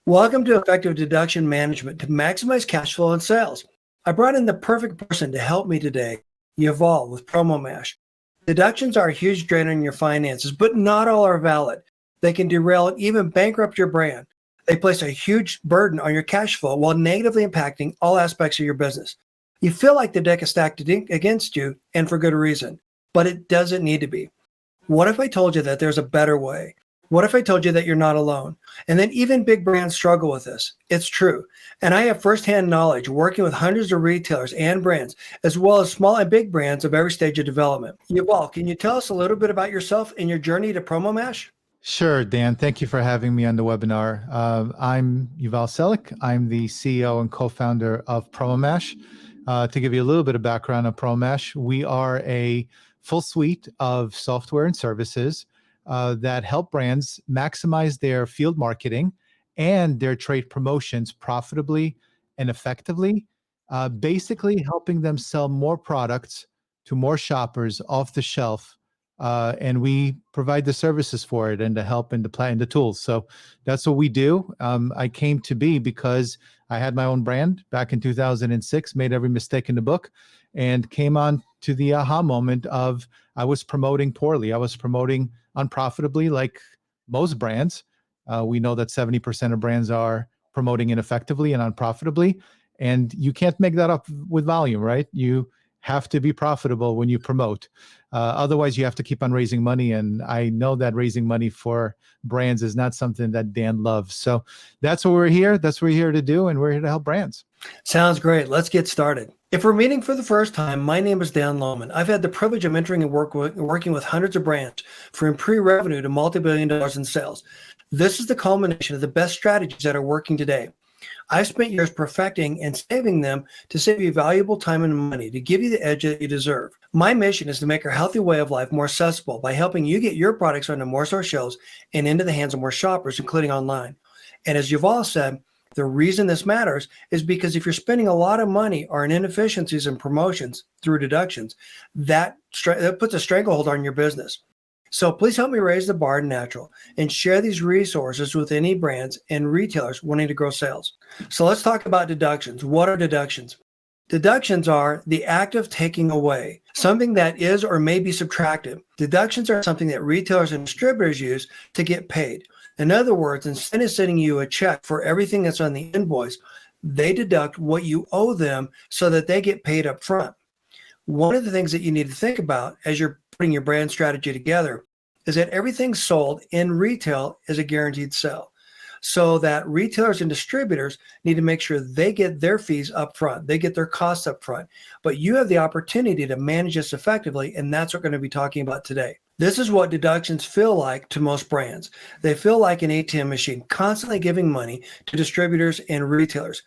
Welcome to Effective Deduction Management to maximize cash flow and sales. I brought in the perfect person to help me today, Yuval with PromoMash. Deductions are a huge drain on your finances, but not all are valid. They can derail and even bankrupt your brand. They place a huge burden on your cash flow while negatively impacting all aspects of your business. You feel like the deck is stacked against you, and for good reason, but it doesn't need to be. What if I told you that there's a better way? What if I told you that you're not alone? And then even big brands struggle with this. It's true. And I have firsthand knowledge working with hundreds of retailers and brands, as well as small and big brands of every stage of development. Yuval, can you tell us a little bit about yourself and your journey to PromoMash? Sure, Dan. Thank you for having me on the webinar. I'm Yuval Selik. I'm the CEO and co-founder of PromoMash. To give you a little bit of background on PromoMash, we are a full suite of software and services that help brands maximize their field marketing and their trade promotions profitably and effectively, basically helping them sell more products to more shoppers off the shelf, and we provide the services for it and the help and the plan and the tools. So that's what we do. I came to be because I had my own brand back in 2006, made every mistake in the book, and came on to the aha moment of I was promoting poorly. I was promoting unprofitably, like most brands. We know that 70% of brands are promoting ineffectively and unprofitably, and you can't make that up with volume, right? You have to be profitable when you promote. Otherwise, you have to keep on raising money. And I know that raising money for brands is not something that Dan loves. So that's what we're here. That's what we're here to do. And we're here to help brands. Sounds great. Let's get started. If we're meeting for the first time, my name is Dan Lohman. I've had the privilege of mentoring and working with hundreds of brands from pre-revenue to multi-billion dollars in sales. This is the culmination of the best strategies that are working today. I've spent years perfecting and saving them to save you valuable time and money to give you the edge that you deserve. My mission is to make our healthy way of life more accessible by helping you get your products onto more store shelves and into the hands of more shoppers, including online. And as Yuval said, the reason this matters is because if you're spending a lot of money on inefficiencies and promotions through deductions, that puts a stranglehold on your business. So please help me raise the bar natural and share these resources with any brands and retailers wanting to grow sales. So let's talk about deductions. What are deductions? Deductions are the act of taking away something that is or may be subtracted. Deductions are something that retailers and distributors use to get paid. In other words, instead of sending you a check for everything that's on the invoice, they deduct what you owe them so that they get paid up front. One of the things that you need to think about as you're putting your brand strategy together is that everything sold in retail is a guaranteed sell. So that retailers and distributors need to make sure they get their fees up front, they get their costs up front. But you have the opportunity to manage this effectively, and that's what we're going to be talking about today. This is what deductions feel like to most brands. They feel like an ATM machine, constantly giving money to distributors and retailers.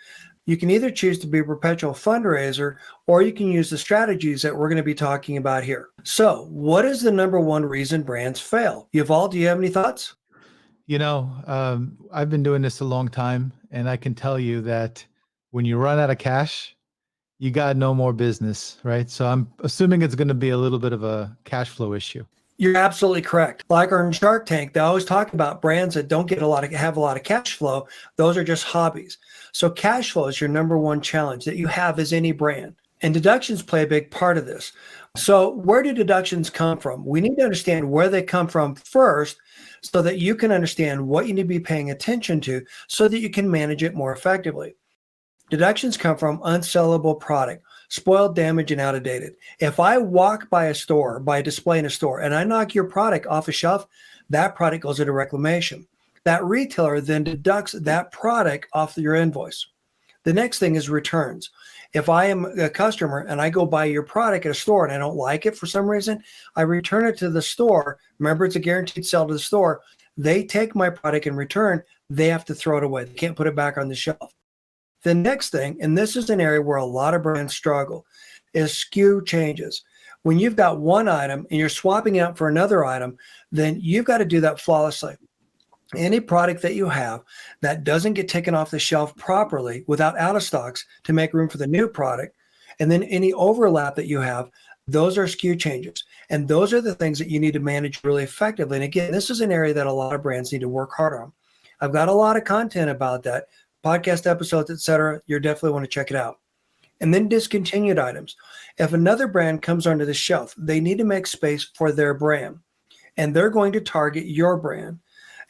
You can either choose to be a perpetual fundraiser, or you can use the strategies that we're going to be talking about here. So what is the number one reason brands fail? Yuval, do you have any thoughts? I've been doing this a long time, and I can tell you that when you run out of cash, you got no more business, right? So I'm assuming it's going to be a little bit of a cash flow issue. You're absolutely correct. Like on Shark Tank, they always talk about brands that don't have a lot of cash flow. Those are just hobbies. So cash flow is your number one challenge that you have as any brand. And deductions play a big part of this. So where do deductions come from? We need to understand where they come from first so that you can understand what you need to be paying attention to so that you can manage it more effectively. Deductions come from unsellable product, spoiled, damaged, and outdated. If I walk by a store, by a display in a store, and I knock your product off a shelf, that product goes into reclamation. That retailer then deducts that product off your invoice. The next thing is returns. If I am a customer and I go buy your product at a store and I don't like it for some reason, I return it to the store. Remember, it's a guaranteed sell to the store. They take my product in return. They have to throw it away. They can't put it back on the shelf. The next thing, and this is an area where a lot of brands struggle, is SKU changes. When you've got one item and you're swapping out for another item, then you've got to do that flawlessly. Any product that you have that doesn't get taken off the shelf properly without out of stocks to make room for the new product, and then any overlap that you have, those are SKU changes. And those are the things that you need to manage really effectively. And again, this is an area that a lot of brands need to work hard on. I've got a lot of content about that, podcast episodes, etc. You definitely want to check it out. And then discontinued items. If another brand comes onto the shelf, they need to make space for their brand, and they're going to target your brand.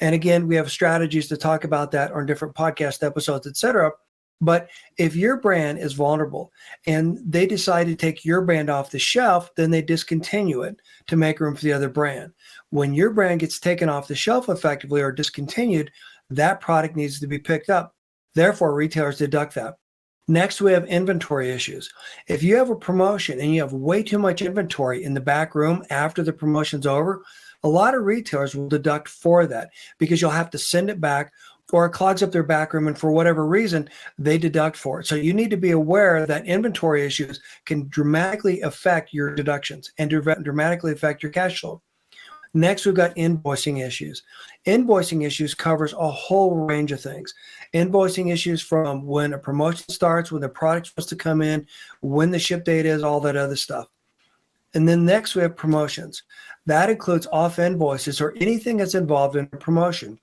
And again, we have strategies to talk about that on different podcast episodes, etc. But if your brand is vulnerable and they decide to take your brand off the shelf, then they discontinue it to make room for the other brand. When your brand gets taken off the shelf effectively or discontinued, that product needs to be picked up. Therefore, retailers deduct that. Next, we have inventory issues. If you have a promotion and you have way too much inventory in the back room after the promotion's over, a lot of retailers will deduct for that because you'll have to send it back, or it clogs up their back room, and for whatever reason, they deduct for it. So you need to be aware that inventory issues can dramatically affect your deductions and dramatically affect your cash flow. Next, we've got invoicing issues. Invoicing issues covers a whole range of things. Invoicing issues from when a promotion starts, when the product's supposed to come in, when the ship date is, all that other stuff. And then next, we have promotions. That includes off invoices or anything that's involved in a promotion.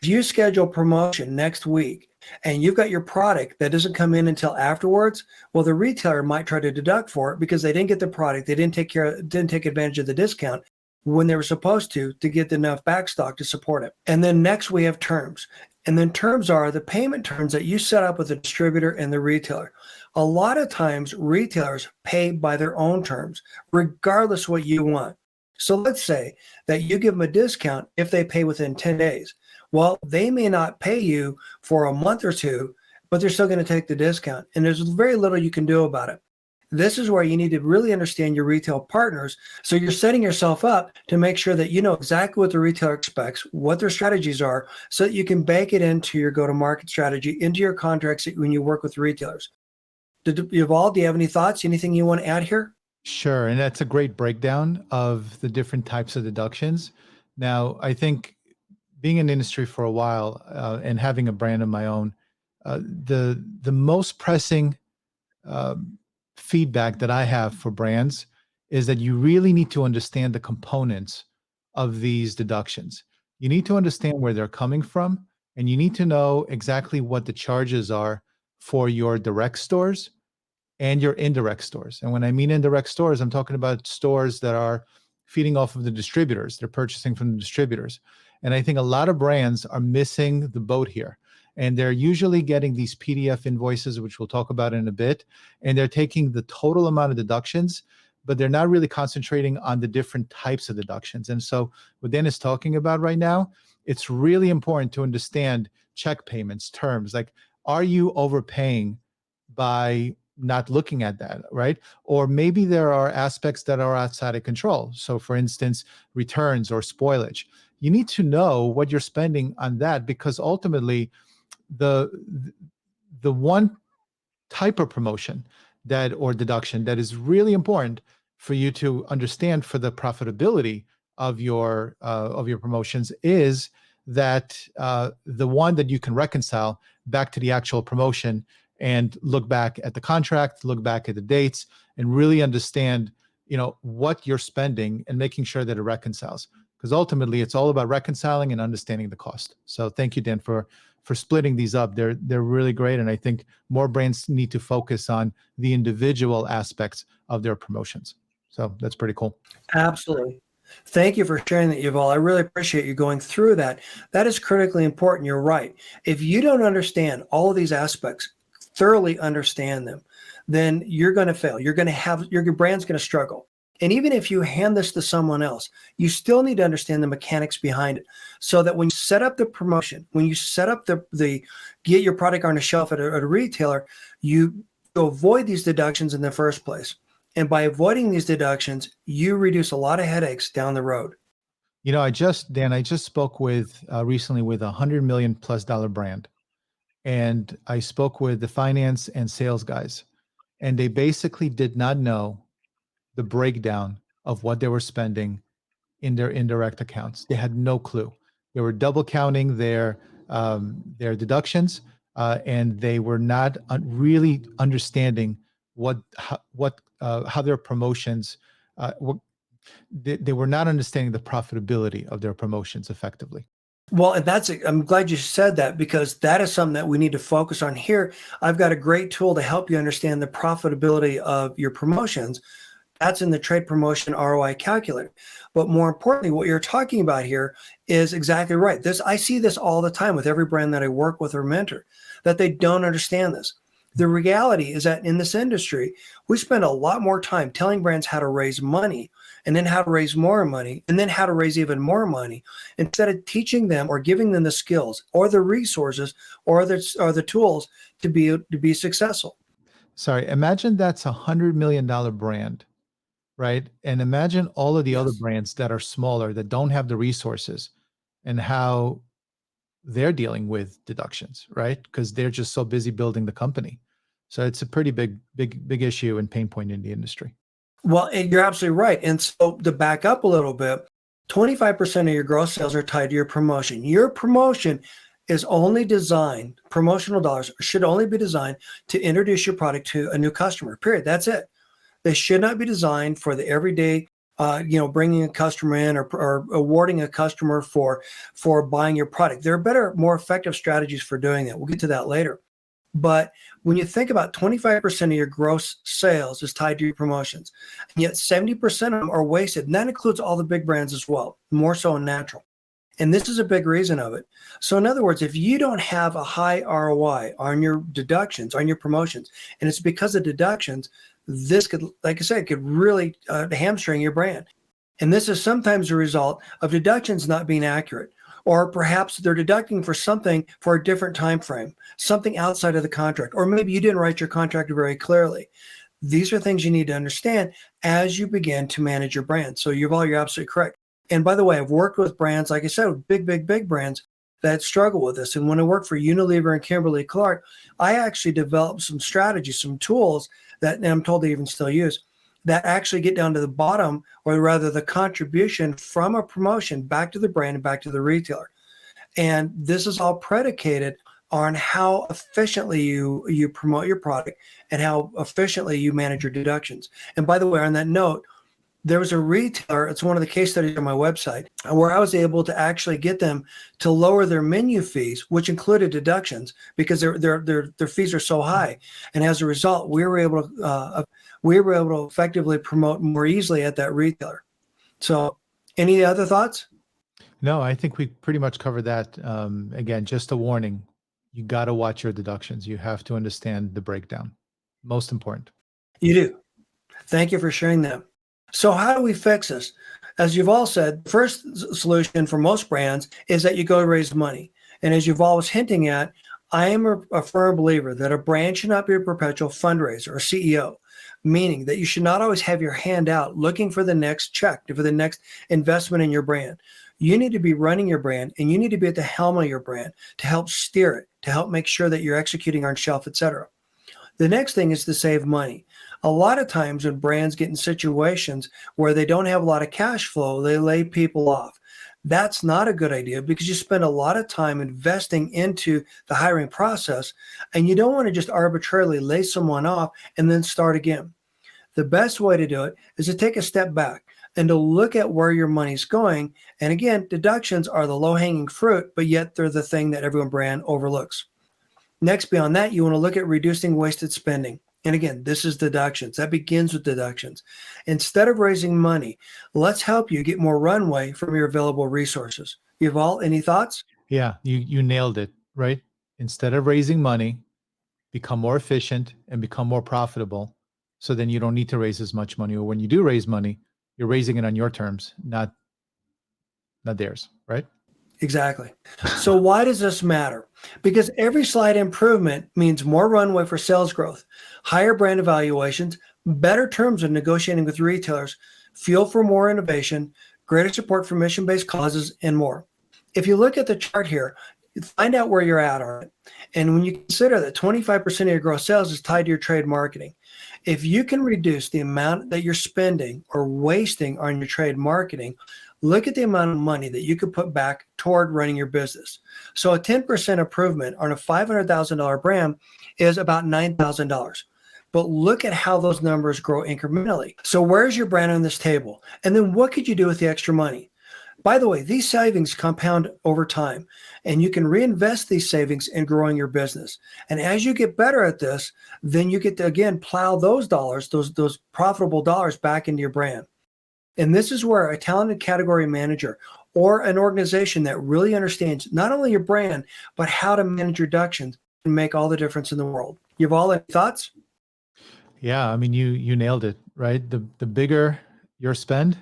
If you schedule promotion next week and you've got your product that doesn't come in until afterwards, well, the retailer might try to deduct for it because they didn't get the product, they didn't take advantage of the discount when they were supposed to get enough backstock to support it. And then next we have terms. And then terms are the payment terms that you set up with the distributor and the retailer. A lot of times retailers pay by their own terms, regardless what you want. So let's say that you give them a discount if they pay within 10 days. Well, they may not pay you for a month or two, but they're still going to take the discount. And there's very little you can do about it. This is where you need to really understand your retail partners. So you're setting yourself up to make sure that you know exactly what the retailer expects, what their strategies are, so that you can bake it into your go-to-market strategy, into your contracts when you work with retailers. Yuval, do you have any thoughts? Anything you want to add here? Sure. And that's a great breakdown of the different types of deductions. Now, I think being in the industry for a while and having a brand of my own, the most pressing feedback that I have for brands is that you really need to understand the components of these deductions. You need to understand where they're coming from, and you need to know exactly what the charges are for your direct stores and your indirect stores. And when I mean indirect stores, I'm talking about stores that are feeding off of the distributors. They're purchasing from the distributors. And I think a lot of brands are missing the boat here. And they're usually getting these PDF invoices, which we'll talk about in a bit. And they're taking the total amount of deductions, but they're not really concentrating on the different types of deductions. And so what Dan is talking about right now, it's really important to understand check payments, terms. Like, are you overpaying by not looking at that, right? Or maybe there are aspects that are outside of control. So for instance, returns or spoilage. You need to know what you're spending on that, because ultimately the one type of promotion that or deduction that is really important for you to understand for the profitability of your promotions is that the one that you can reconcile back to the actual promotion and look back at the contract, look back at the dates, and really understand, what you're spending and making sure that it reconciles. Because ultimately, it's all about reconciling and understanding the cost. So thank you, Dan, for splitting these up. They're really great, and I think more brands need to focus on the individual aspects of their promotions. So that's pretty cool. Absolutely. Thank you for sharing that, Yuval. I really appreciate you going through that. That is critically important. You're right. If you don't understand all of these aspects, thoroughly understand them, then you're going to fail. You're going to have your brand's going to struggle. And even if you hand this to someone else, you still need to understand the mechanics behind it, so that when you set up the promotion, when you set up the get your product on a shelf at a retailer, you avoid these deductions in the first place. And by avoiding these deductions, you reduce a lot of headaches down the road. I just spoke with recently with $100 million plus brand, and I spoke with the finance and sales guys, and they basically did not know the breakdown of what they were spending in their indirect accounts. They had no clue. They were double counting their deductions, and they were not really understanding how their promotions. They were not understanding the profitability of their promotions effectively. Well, and I'm glad you said that, because that is something that we need to focus on here. I've got a great tool to help you understand the profitability of your promotions. That's in the trade promotion ROI calculator. But more importantly, what you're talking about here is exactly right. I see this all the time with every brand that I work with or mentor, that they don't understand this. The reality is that in this industry, we spend a lot more time telling brands how to raise money, and then how to raise more money, and then how to raise even more money, instead of teaching them or giving them the skills or the resources or the tools to be successful. Sorry, imagine that's $100 million brand, right? And imagine all of the other Yes. brands that are smaller that don't have the resources and how they're dealing with deductions, right? Because they're just so busy building the company. So it's a pretty big issue and pain point in the industry. Well, and you're absolutely right. And so to back up a little bit, 25% of your gross sales are tied to your promotion. Your promotion is only designed, promotional dollars should only be designed to introduce your product to a new customer, period. That's it. They should not be designed for the everyday, bringing a customer in, or awarding a customer for buying your product. There are better, more effective strategies for doing that. We'll get to that later. But when you think about 25% of your gross sales is tied to your promotions, and yet 70% of them are wasted, and that includes all the big brands as well, more so in natural. And this is a big reason of it. So in other words, if you don't have a high ROI on your deductions, on your promotions, and it's because of deductions, this could, like I said, could really hamstring your brand. And this is sometimes a result of deductions not being accurate, or perhaps they're deducting for something for a different time frame, something outside of the contract, or maybe you didn't write your contract very clearly. These are things you need to understand as you begin to manage your brand. So you're absolutely correct. And by the way, I've worked with brands, like I said, big brands that struggle with this. And when I worked for Unilever and Kimberly-Clark, I actually developed some strategies, some tools that, and I'm told they even still use, that actually get down to the bottom, or rather the contribution from a promotion back to the brand and back to the retailer. And this is all predicated on how efficiently you promote your product and how efficiently you manage your deductions. And by the way, on that note, there was a retailer, it's one of the case studies on my website, where I was able to actually get them to lower their menu fees, which included deductions, because their fees are so high. And as a result, we were able to effectively promote more easily at that retailer. So any other thoughts? No, I think we pretty much covered that. Again, just a warning. You got to watch your deductions. You have to understand the breakdown. Most important. You do. Thank you for sharing that. So how do we fix this? As you've all said, the first solution for most brands is that you go raise money. And as you've always hinting at, I am a firm believer that a brand should not be a perpetual fundraiser or CEO, meaning that you should not always have your hand out looking for the next check, for the next investment in your brand. You need to be running your brand, and you need to be at the helm of your brand to help steer it, to help make sure that you're executing on shelf, etc. The next thing is to save money. A lot of times when brands get in situations where they don't have a lot of cash flow, they lay people off. That's not a good idea, because you spend a lot of time investing into the hiring process, and you don't want to just arbitrarily lay someone off and then start again. The best way to do it is to take a step back and to look at where your money's going. And again, deductions are the low-hanging fruit, but yet they're the thing that every brand overlooks. Next, beyond that, you want to look at reducing wasted spending. And again, this is deductions. That begins with deductions. Instead of raising money, let's help you get more runway from your available resources. Yuval, any thoughts? Yeah, you nailed it, right? Instead of raising money, become more efficient and become more profitable. So then you don't need to raise as much money. Or when you do raise money, you're raising it on your terms, not theirs, right? Exactly. So why does this matter? Because every slight improvement means more runway for sales growth, higher brand evaluations, better terms of negotiating with retailers, fuel for more innovation, greater support for mission-based causes, and more. If you look at the chart here, find out where you're at on it. And when you consider that 25% of your gross sales is tied to your trade marketing, if you can reduce the amount that you're spending or wasting on your trade marketing, look at the amount of money that you could put back toward running your business. So a 10% improvement on a $500,000 brand is about $9,000. But look at how those numbers grow incrementally. So where's your brand on this table? And then what could you do with the extra money? By the way, these savings compound over time, and you can reinvest these savings in growing your business. And as you get better at this, then you get to again plow those dollars, those profitable dollars back into your brand. And this is where a talented category manager or an organization that really understands not only your brand, but how to manage reductions can make all the difference in the world. You've all any thoughts? Yeah, I mean, you nailed it, right? The bigger your spend,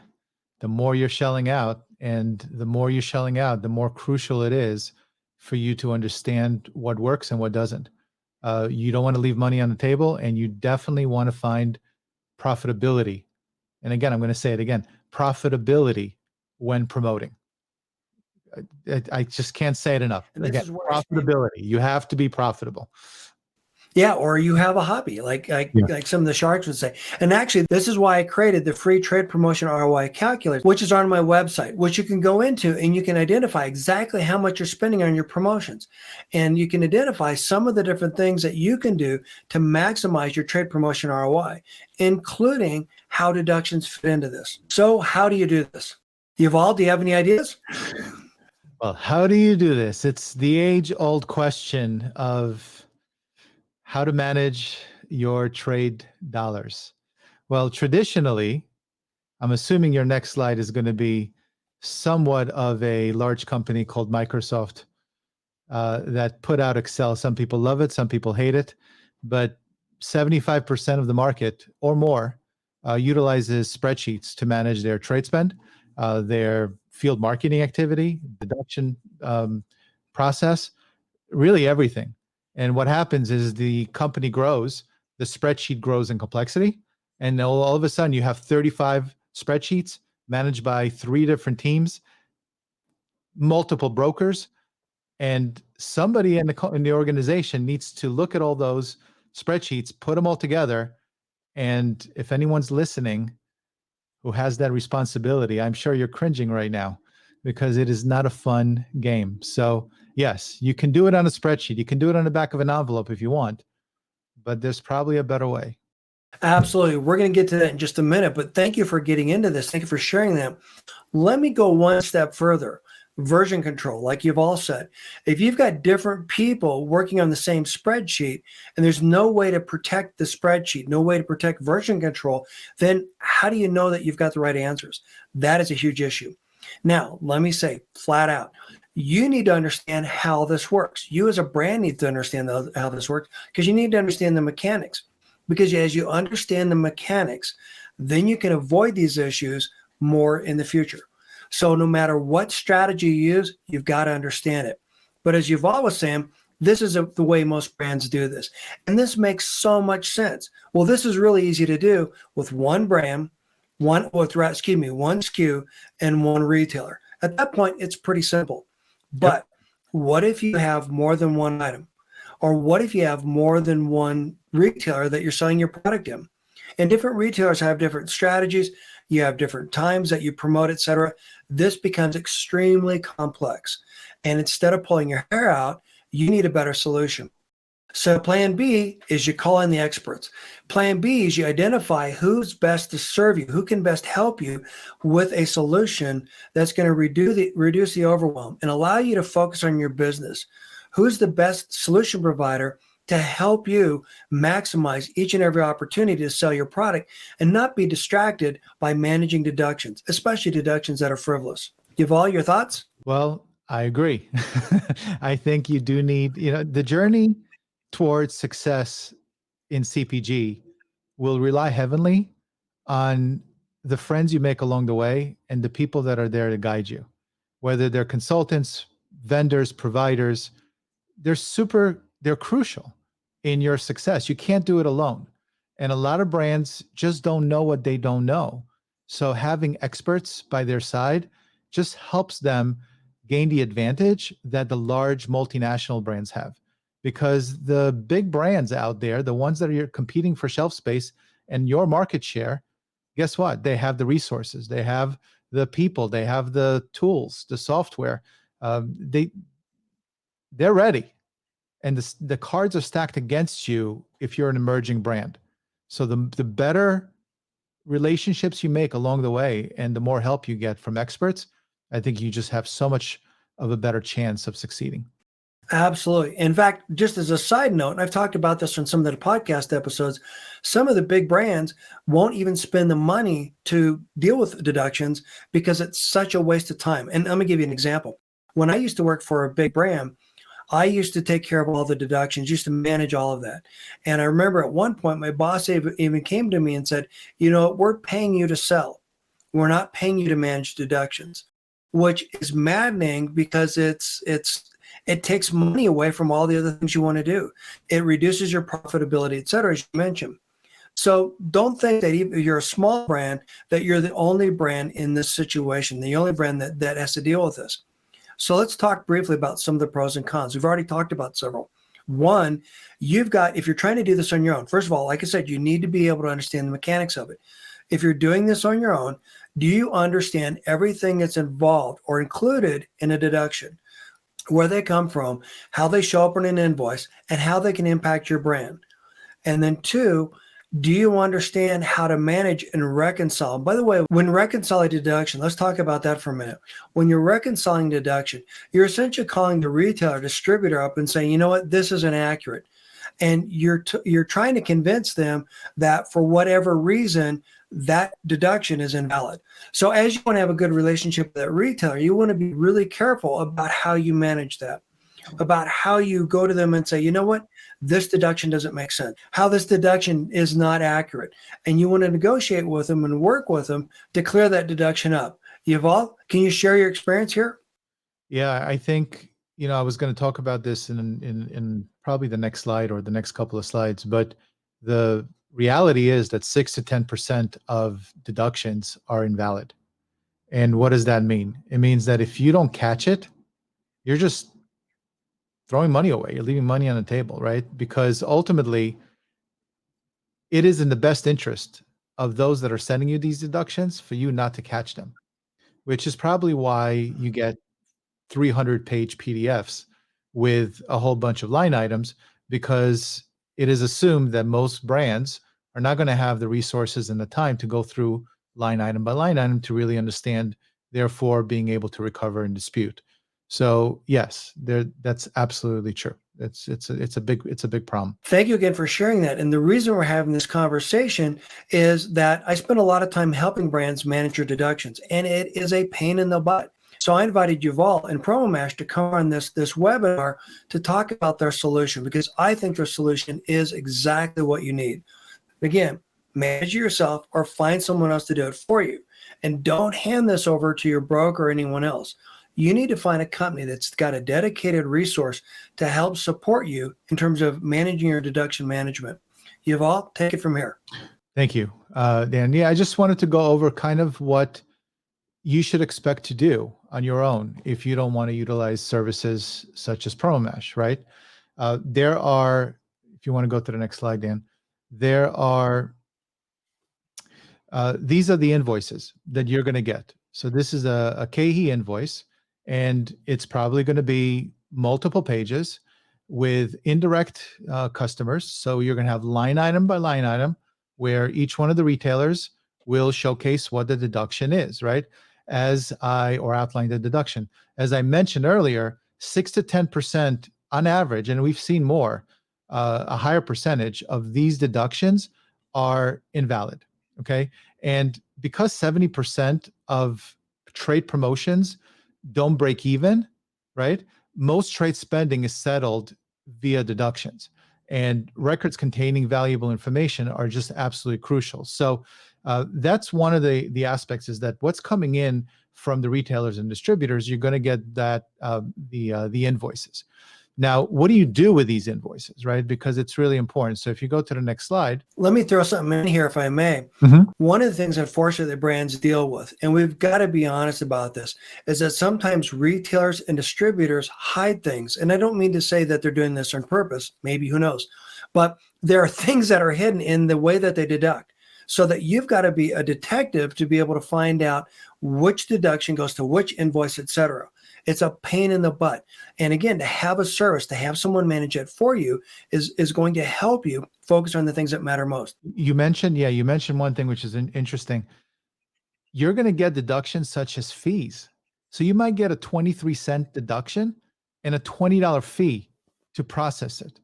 the more you're shelling out, and the more you're shelling out, the more crucial it is for you to understand what works and what doesn't. You don't want to leave money on the table, and you definitely want to find profitability. And again, I'm going to say it again: profitability when promoting. I just can't say it enough. And this Again, is where I stand. profitability. You have to be profitable. Yeah, or you have a hobby, like Yeah. like some of the sharks would say. And actually, this is why I created the free trade promotion ROI calculator, which is on my website, which you can go into and you can identify exactly how much you're spending on your promotions. And you can identify some of the different things that you can do to maximize your trade promotion ROI, including how deductions fit into this. So, how do you do this? Yuval, do you have any ideas? Well, how do you do this? It's the age-old question of how to manage your trade dollars. Well, traditionally, I'm assuming your next slide is going to be somewhat of a large company called Microsoft that put out Excel. Some people love it, some people hate it, but 75% of the market or more utilizes spreadsheets to manage their trade spend, their field marketing activity, deduction process, really everything. And what happens is the company grows, the spreadsheet grows in complexity, and all of a sudden you have 35 spreadsheets managed by 3 different teams, multiple brokers, and somebody in the organization needs to look at all those spreadsheets, put them all together. And if anyone's listening who has that responsibility, I'm sure you're cringing right now because it is not a fun game. So, yes, you can do it on a spreadsheet. You can do it on the back of an envelope if you want, but there's probably a better way. Absolutely. We're going to get to that in just a minute, but thank you for getting into this. Thank you for sharing that. Let me go one step further. Version control, like you've all said. If you've got different people working on the same spreadsheet and there's no way to protect the spreadsheet, no way to protect version control, then how do you know that you've got the right answers? That is a huge issue. Now, let me say flat out, you need to understand how this works. You as a brand need to understand how this works because you need to understand the mechanics. Because as you understand the mechanics, then you can avoid these issues more in the future. So no matter what strategy you use, you've got to understand it. But as you've always saying, this is the way most brands do this. And this makes so much sense. Well, this is really easy to do with one brand, one SKU and one retailer. At that point, it's pretty simple. Yep. But what if you have more than one item? Or what if you have more than one retailer that you're selling your product in? And different retailers have different strategies. You have different times that you promote, et cetera. This becomes extremely complex. And instead of pulling your hair out, you need a better solution. So plan B is you call in the experts. Plan B is you identify who's best to serve you, who can best help you with a solution that's going to reduce the overwhelm and allow you to focus on your business. Who's the best solution provider to help you maximize each and every opportunity to sell your product and not be distracted by managing deductions, especially deductions that are frivolous. Give all your thoughts? Well, I agree. I think you do need, the journey towards success in CPG will rely heavily on the friends you make along the way and the people that are there to guide you, whether they're consultants, vendors, providers. They're crucial in your success. You can't do it alone. And a lot of brands just don't know what they don't know. So having experts by their side just helps them gain the advantage that the large multinational brands have. Because the big brands out there, the ones that are competing for shelf space and your market share, guess what? They have the resources, they have the people, they have the tools, the software. They're ready, and the cards are stacked against you if you're an emerging brand. So the better relationships you make along the way and the more help you get from experts, I think you just have so much of a better chance of succeeding. Absolutely. In fact, just as a side note, and I've talked about this on some of the podcast episodes, some of the big brands won't even spend the money to deal with deductions because it's such a waste of time. And let me give you an example. When I used to work for a big brand, I used to take care of all the deductions, used to manage all of that. And I remember at one point, my boss even came to me and said, you know, we're paying you to sell. We're not paying you to manage deductions, which is maddening because it takes money away from all the other things you want to do. It reduces your profitability, et cetera, as you mentioned. So don't think that even if you're a small brand, that you're the only brand in this situation, the only brand that has to deal with this. So let's talk briefly about some of the pros and cons. We've already talked about several. One, if you're trying to do this on your own, first of all, like I said, you need to be able to understand the mechanics of it. If you're doing this on your own, do you understand everything that's involved or included in a deduction? Where they come from, how they show up on an invoice, and how they can impact your brand. And then two, do you understand how to manage and reconcile? By the way, when reconciling deduction, let's talk about that for a minute. When you're reconciling deduction, you're essentially calling the retailer, distributor up and saying, you know what, this is inaccurate. And you're trying to convince them that for whatever reason, that deduction is invalid. So as you want to have a good relationship with that retailer, you want to be really careful about how you manage that, about how you go to them and say, you know what, this deduction doesn't make sense, how this deduction is not accurate. And you want to negotiate with them and work with them to clear that deduction up. Yuval, can you share your experience here? Yeah, I think, I was going to talk about this in probably the next slide or the next couple of slides, but the reality is that 6 to 10% of deductions are invalid. And what does that mean? It means that if you don't catch it, you're just throwing money away. You're leaving money on the table, right? Because ultimately, it is in the best interest of those that are sending you these deductions for you not to catch them, which is probably why you get 300-page PDFs with a whole bunch of line items, because it is assumed that most brands are not going to have the resources and the time to go through line item by line item to really understand, therefore being able to recover and dispute. So yes, that's absolutely true. It's a big problem. Thank you again for sharing that. And the reason we're having this conversation is that I spend a lot of time helping brands manage your deductions, and it is a pain in the butt. So I invited Yuval and PromoMash to come on this webinar to talk about their solution, because I think their solution is exactly what you need. Again, manage it yourself or find someone else to do it for you. And don't hand this over to your broker or anyone else. You need to find a company that's got a dedicated resource to help support you in terms of managing your deduction management. Yuval, take it from here. Thank you, Dan. Yeah, I just wanted to go over kind of what you should expect to do on your own if you don't want to utilize services such as PromoMash, right? There are, if you want to go to the next slide, Dan, there are, these are the invoices that you're going to get. So this is a KE invoice, and it's probably going to be multiple pages with indirect customers. So you're going to have line item by line item where each one of the retailers will showcase what the deduction is, right? Or outline the deduction. As I mentioned earlier, 6 to 10% on average, and we've seen more, a higher percentage of these deductions are invalid, okay? And because 70% of trade promotions don't break even, right? Most trade spending is settled via deductions, and records containing valuable information are just absolutely crucial. So that's one of the aspects, is that what's coming in from the retailers and distributors, you're going to get that the invoices. Now, what do you do with these invoices, right? Because it's really important. So if you go to the next slide. Let me throw something in here, if I may. One of the things, unfortunately, that brands deal with, and we've got to be honest about this, is that sometimes retailers and distributors hide things. And I don't mean to say that they're doing this on purpose. Maybe, who knows? But there are things that are hidden in the way that they deduct, so that you've got to be a detective to be able to find out which deduction goes to which invoice, et cetera. It's a pain in the butt. And again, to have a service, to have someone manage it for you is going to help you focus on the things that matter most. You mentioned one thing which is interesting. You're going to get deductions such as fees. So you might get a 23-cent deduction and a $20 fee to process it.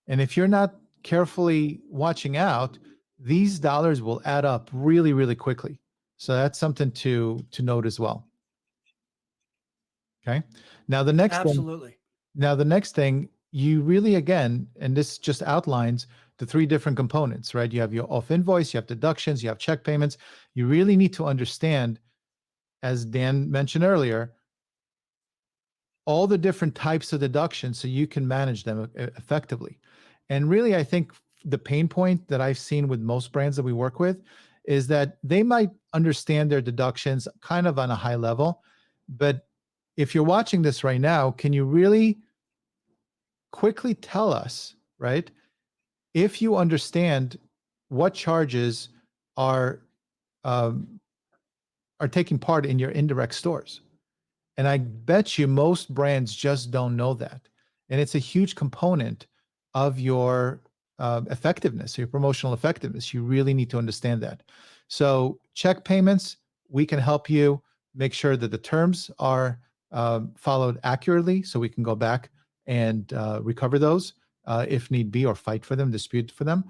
And if you're not carefully watching out, these dollars will add up really, really quickly. So that's something to note as well. Okay. Now the next thing, Absolutely. you really, again, and this just outlines the three different components, right? You have your off invoice, you have deductions, you have check payments. You really need to understand, as Dan mentioned earlier, all the different types of deductions so you can manage them effectively. And really, I think the pain point that I've seen with most brands that we work with is that they might understand their deductions kind of on a high level. But if you're watching this right now, can you really quickly tell us, right, if you understand what charges are taking part in your indirect stores? And I bet you most brands just don't know that. And it's a huge component of your effectiveness, your promotional effectiveness. You really need to understand that. So, check payments, we can help you make sure that the terms are followed accurately so we can go back and recover those if need be, or fight for them, dispute for them.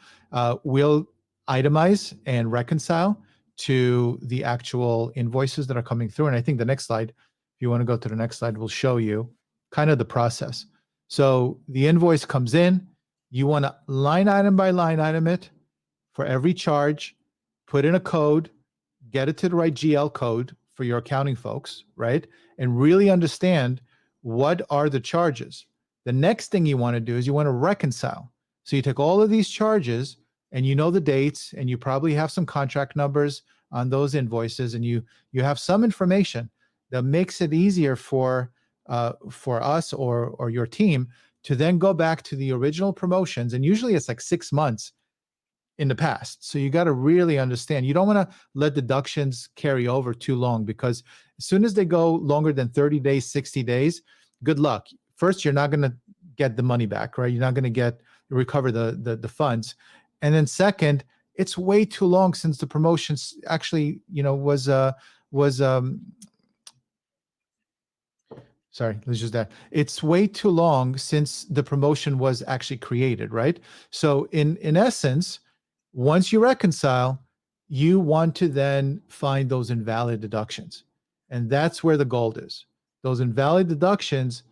We'll itemize and reconcile to the actual invoices that are coming through. And I think the next slide, if you want to go to the next slide, will show you kind of the process. So the invoice comes in, you want to line item by line item it for every charge, put in a code, get it to the right GL code for your accounting folks, right? And really understand what are the charges. The next thing you want to do is you want to reconcile. So you take all of these charges and you know the dates, and you probably have some contract numbers on those invoices, and you have some information that makes it easier for us or your team to then go back to the original promotions. And usually it's like 6 months in the past. So you got to really understand. You don't want to let deductions carry over too long, because as soon as they go longer than 30 days, 60 days, good luck. First, you're not going to get the money back, right? You're not going to recover the funds. And then second, it's way too long since the promotions actually, was sorry, let's just that. It's way too long since the promotion was actually created, right? So in essence, once you reconcile, you want to then find those invalid deductions. And that's where the gold is. Those invalid deductions,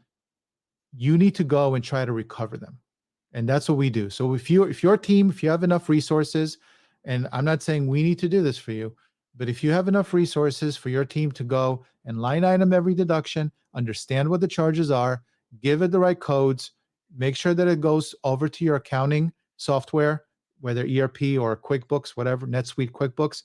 you need to go and try to recover them. And that's what we do. So if your team, if you have enough resources, and I'm not saying we need to do this for you, but if you have enough resources for your team to go and line item every deduction, understand what the charges are, give it the right codes, make sure that it goes over to your accounting software, whether ERP or QuickBooks, whatever, NetSuite, QuickBooks,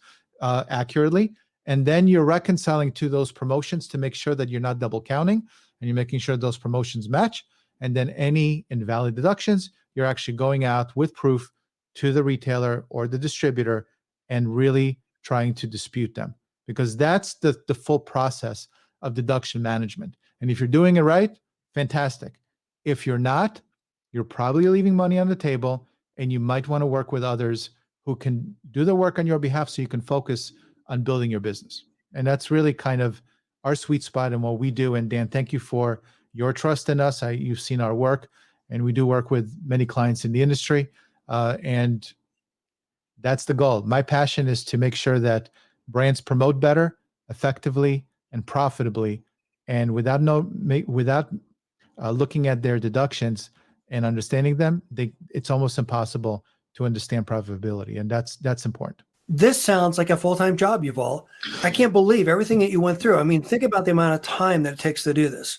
accurately. And then you're reconciling to those promotions to make sure that you're not double counting, and you're making sure those promotions match. And then any invalid deductions, you're actually going out with proof to the retailer or the distributor and really trying to dispute them, because that's the full process of deduction management. And if you're doing it right, fantastic. If you're not, you're probably leaving money on the table, and you might want to work with others who can do the work on your behalf so you can focus on building your business. And that's really kind of our sweet spot and what we do. And Dan, thank you for your trust in us. You've seen our work, and we do work with many clients in the industry. And that's the goal. My passion is to make sure that brands promote better, effectively, and profitably. And without looking at their deductions and understanding them, it's almost impossible to understand profitability. And that's important. This sounds like a full-time job, Yuval. I can't believe everything that you went through. I mean, think about the amount of time that it takes to do this.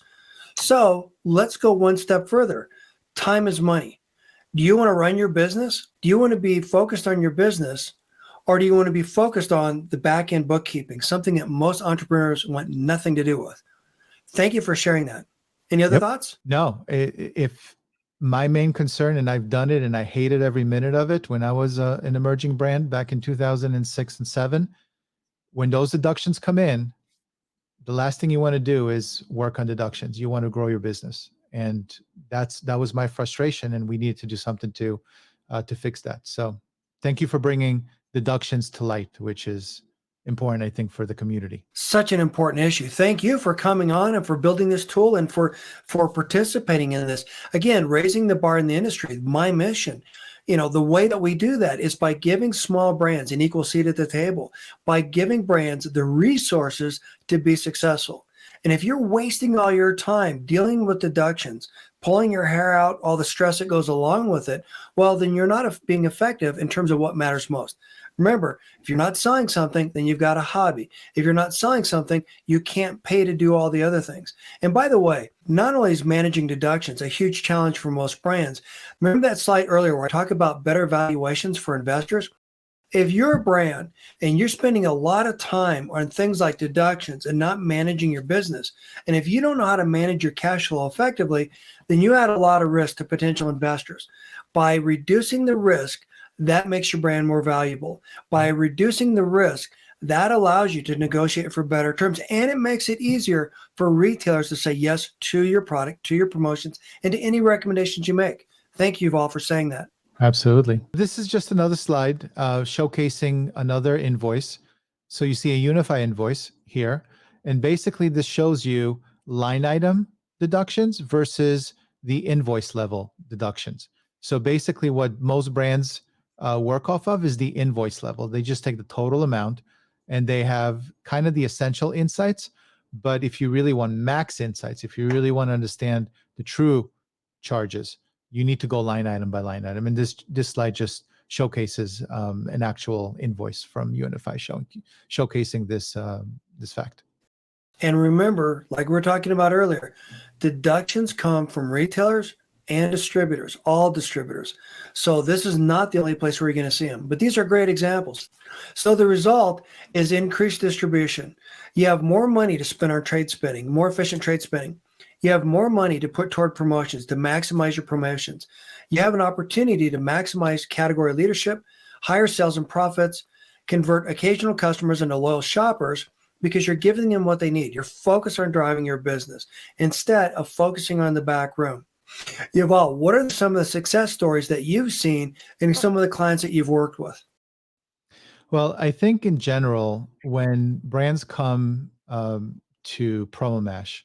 So let's go one step further. Time is money. Do you want to run your business? Do you want to be focused on your business? Or do you want to be focused on the back-end bookkeeping, something that most entrepreneurs want nothing to do with? Thank you for sharing that. Any other thoughts? No, if my main concern, and I've done it and I hated every minute of it when I was an emerging brand back in 2006 and 7, when those deductions come in, the last thing you want to do is work on deductions. You want to grow your business. And that was my frustration, and we needed to do something to fix that. So thank you for bringing deductions to light, which is important, I think, for the community. Such an important issue. Thank you for coming on and for building this tool and for participating in this. Again, raising the bar in the industry, my mission. The way that we do that is by giving small brands an equal seat at the table, by giving brands the resources to be successful. And if you're wasting all your time dealing with deductions, pulling your hair out, all the stress that goes along with it, well, then you're not being effective in terms of what matters most. Remember, if you're not selling something, then you've got a hobby. If you're not selling something, you can't pay to do all the other things. And by the way, not only is managing deductions a huge challenge for most brands, remember that slide earlier where I talk about better valuations for investors? If you're a brand and you're spending a lot of time on things like deductions and not managing your business, and if you don't know how to manage your cash flow effectively, then you add a lot of risk to potential investors. By reducing the risk, that makes your brand more valuable. By reducing the risk, that allows you to negotiate for better terms, and it makes it easier for retailers to say yes to your product, to your promotions, and to any recommendations you make. Thank you, Yuval, for saying that. Absolutely. This is just another slide showcasing another invoice. So you see a Unify invoice here, and basically this shows you line item deductions versus the invoice level deductions. So basically what most brands work off of is the invoice level. They just take the total amount and they have kind of the essential insights. But if you really want max insights, if you really want to understand the true charges, you need to go line item by line item. And this slide just showcases an actual invoice from Unify showcasing this fact. And remember, like we were talking about earlier, deductions come from retailers and distributors, all distributors. So this is not the only place where you're going to see them, but these are great examples. So the result is increased distribution. You have more money to spend on trade spending, more efficient trade spending. You have more money to put toward promotions, to maximize your promotions. You have an opportunity to maximize category leadership, higher sales and profits, convert occasional customers into loyal shoppers because you're giving them what they need. You're focused on driving your business instead of focusing on the back room. Yuval, what are some of the success stories that you've seen in some of the clients that you've worked with? Well, I think in general, when brands come to PromoMash,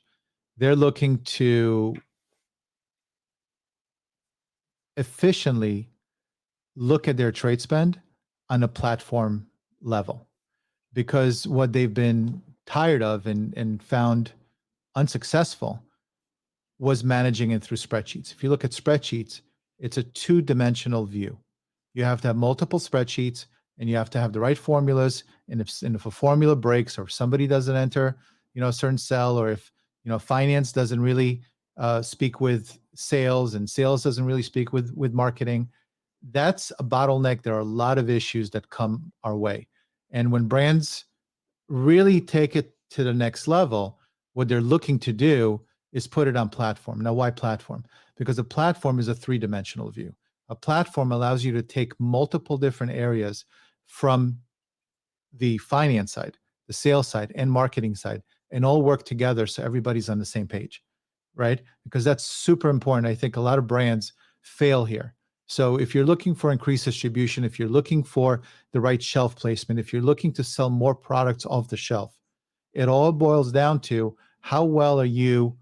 they're looking to efficiently look at their trade spend on a platform level, because what they've been tired of and found unsuccessful was managing it through spreadsheets. If you look at spreadsheets, it's a two-dimensional view. You have to have multiple spreadsheets and you have to have the right formulas. And if a formula breaks, or if somebody doesn't enter, a certain cell, or if, finance doesn't really speak with sales and sales doesn't really speak with marketing, that's a bottleneck. There are a lot of issues that come our way. And when brands really take it to the next level, what they're looking to do is put it on platform. Now, why platform? Because a platform is a three-dimensional view. A platform allows you to take multiple different areas from the finance side, the sales side, and marketing side, and all work together so everybody's on the same page, right? Because that's super important. I think a lot of brands fail here. So if you're looking for increased distribution, if you're looking for the right shelf placement, if you're looking to sell more products off the shelf, it all boils down to how well are you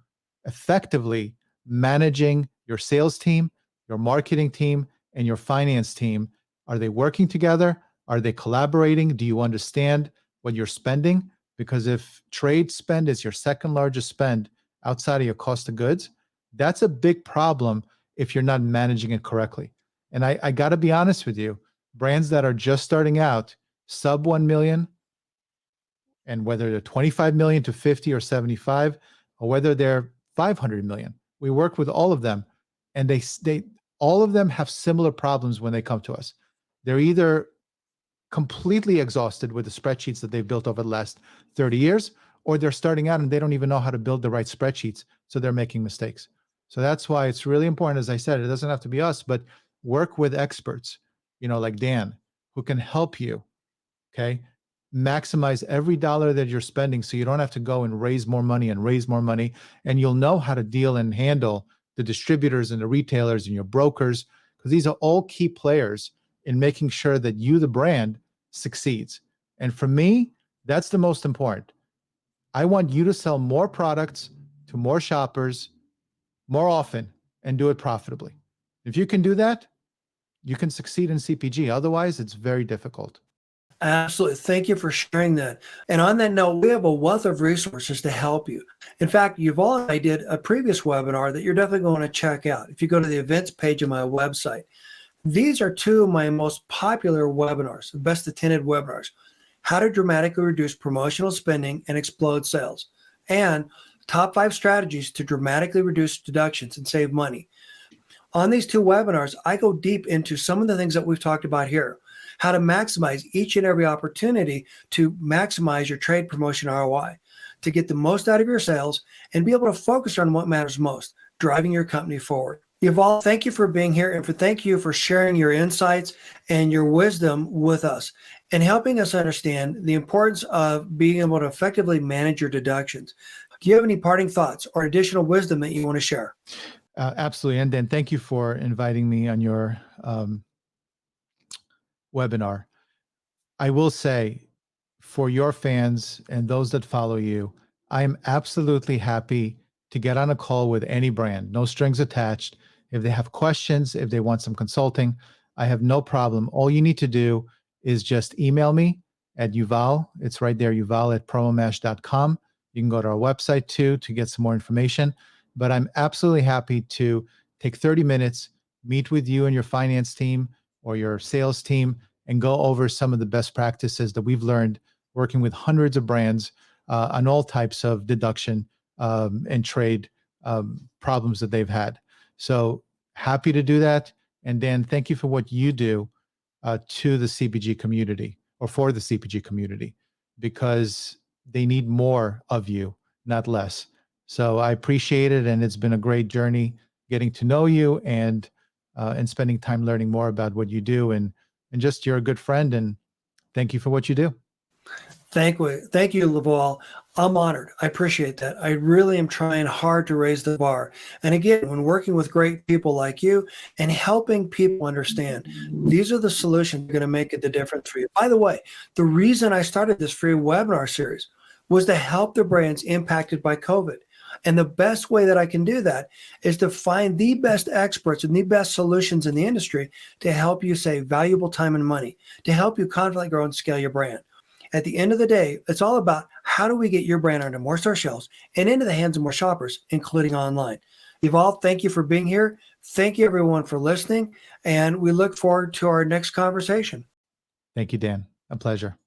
effectively managing your sales team, your marketing team, and your finance team. Are they working together? Are they collaborating? Do you understand what you're spending? Because if trade spend is your second largest spend outside of your cost of goods, that's a big problem if you're not managing it correctly. And I got to be honest with you, brands that are just starting out, sub 1 million, and whether they're 25 million to 50 or 75, or whether they're 500 million, we work with all of them, and they all of them have similar problems when they come to us. They're either completely exhausted with the spreadsheets that they've built over the last 30 years, or they're starting out and they don't even know how to build the right spreadsheets, so they're making mistakes. So that's why it's really important, as I said, it doesn't have to be us, but work with experts, like Dan, who can help you, okay, maximize every dollar that you're spending so you don't have to go and raise more money, and you'll know how to deal and handle the distributors and the retailers and your brokers, because these are all key players in making sure that you, the brand, succeeds. And for me, That's the most important. I want you to sell more products to more shoppers more often and do it profitably. If you can do that, you can succeed in CPG. Otherwise, it's very difficult. Absolutely. Thank you for sharing that. And on that note, we have a wealth of resources to help you. In fact, Yuval and I did a previous webinar that you're definitely going to check out. If you go to the events page of my website, these are two of my most popular webinars, the best attended webinars: how to dramatically reduce promotional spending and explode sales, and top 5 strategies to dramatically reduce deductions and save money. On these two webinars, I go deep into some of the things that we've talked about here: how to maximize each and every opportunity to maximize your trade promotion ROI, to get the most out of your sales and be able to focus on what matters most, driving your company forward. Yuval, thank you for being here, and thank you for sharing your insights and your wisdom with us and helping us understand the importance of being able to effectively manage your deductions. Do you have any parting thoughts or additional wisdom that you want to share? Absolutely. And Dan, thank you for inviting me on your webinar. I will say, for your fans and those that follow you, I am absolutely happy to get on a call with any brand, no strings attached. If they have questions, if they want some consulting, I have no problem. All you need to do is just email me at Yuval. It's right there, yuval@promomash.com. You can go to our website too to get some more information. But I'm absolutely happy to take 30 minutes, meet with you and your finance team or your sales team, and go over some of the best practices that we've learned working with hundreds of brands on all types of deduction and trade problems that they've had. So happy to do that. And Dan, thank you for what you do to the CPG community, or for the CPG community, because they need more of you, not less. So I appreciate it, and it's been a great journey getting to know you and spending time learning more about what you do, and just you're a good friend, and thank you for what you do. Thank you, Laval. I'm honored. I appreciate that. I really am trying hard to raise the bar. And again, when working with great people like you and helping people understand, these are the solutions that are going to make the difference for you. By the way, the reason I started this free webinar series was to help the brands impacted by COVID. And the best way that I can do that is to find the best experts and the best solutions in the industry to help you save valuable time and money, to help you confidently grow and scale your brand. At the end of the day, it's all about how do we get your brand onto more store shelves and into the hands of more shoppers, including online. Yuval, thank you for being here. Thank you, everyone, for listening. And we look forward to our next conversation. Thank you, Dan. A pleasure.